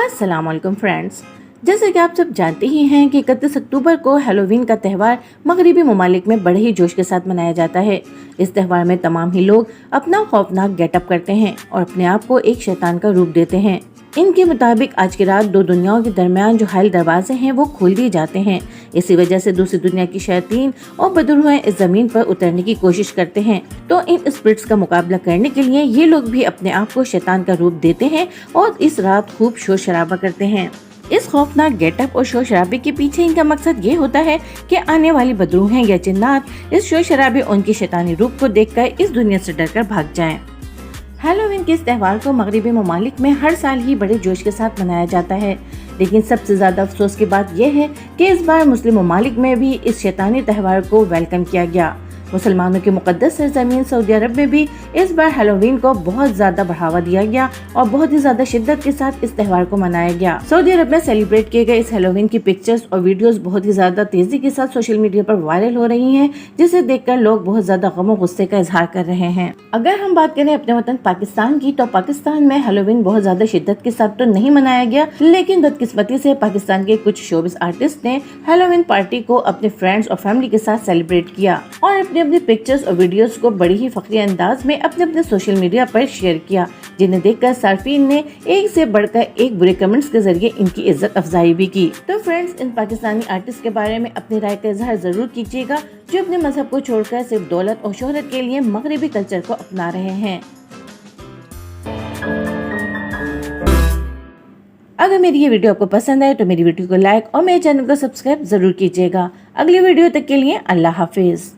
अस्सलाम वालेकुम फ्रेंड्स। जैसे कि आप सब जानते ही हैं कि 31 अक्टूबर को हैलोवीन का त्यौहार मगरिबी ममालिक में बड़े ही जोश के साथ मनाया जाता है। इस त्यौहार में तमाम ही लोग अपना खौफनाक गेटअप करते हैं और अपने आप को एक शैतान का रूप देते हैं। इनके मुताबिक आज की रात दो दुनियाओं के दरमियान जो हाइल दरवाजे हैं वो खोल दिए जाते हैं। इसी वजह से दूसरी दुनिया की शैतान और बदरूहें इस जमीन पर उतरने की कोशिश करते हैं। तो इन स्पिरिट्स का मुकाबला करने के लिए ये लोग भी अपने आप को शैतान का रूप देते हैं और इस रात खूब शोर शराबा करते हैं। इस खौफनाक गेटअप और शोर शराबे के पीछे इनका मकसद ये होता है कि आने वाली बदरूहें या जिन्नात इस शोर शराबे और उनके शैतानी रूप को देखकर इस दुनिया से डरकर भाग जाएं। हैलोवीन के इस त्यौहार को मगरिबी ममालिक में हर साल ही बड़े जोश के साथ मनाया जाता है, लेकिन सबसे ज्यादा अफसोस की बात यह है कि इस बार मुस्लिम ममालिक में भी इस शैतानी त्यौहार को वेलकम किया गया। मुसलमानों की मुकद्दस सरजमीन सऊदी अरब में भी इस बार हैलोवीन को बहुत ज्यादा बढ़ावा दिया गया और बहुत ही ज्यादा शिद्दत के साथ इस त्यौहार को मनाया गया। सऊदी अरब में सेलिब्रेट किए गए इस हैलोवीन की पिक्चर्स और वीडियोस बहुत ही ज्यादा तेजी के साथ सोशल मीडिया पर वायरल हो रही हैं, जिसे देखकर लोग बहुत ज्यादा गम और गुस्से का इजहार कर रहे हैं। अगर हम बात करें अपने वतन पाकिस्तान की, तो पाकिस्तान में हैलोवीन बहुत ज्यादा शिद्दत के साथ तो नहीं मनाया गया, लेकिन बदकिस्मती से पाकिस्तान के कुछ शोबिस आर्टिस्ट ने हैलोवीन पार्टी को अपने फ्रेंड्स और फैमिली के साथ सेलिब्रेट किया और अपने पिक्चर्स और वीडियोस को बड़ी ही फखरी अंदाज में अपने सोशल मीडिया पर शेयर किया, जिन्हें देखकर सार्फिन ने एक से बढ़कर एक बुरे कमेंट्स के जरिए इनकी इज्जत अफजाई भी की। तो फ्रेंड्स, इन पाकिस्तानी आर्टिस्ट के बारे में अपनी राय का इजहार जरूर कीजिएगा, जो अपने मजहब को छोड़कर सिर्फ दौलत और शोहरत के लिए मगरिबी कल्चर को अपना रहे हैं। अगर मेरी ये वीडियो आपको पसंद आए तो मेरी वीडियो को लाइक और मेरे चैनल को सब्सक्राइब जरूर कीजिएगा। अगली वीडियो तक के लिए अल्लाह हाफिज।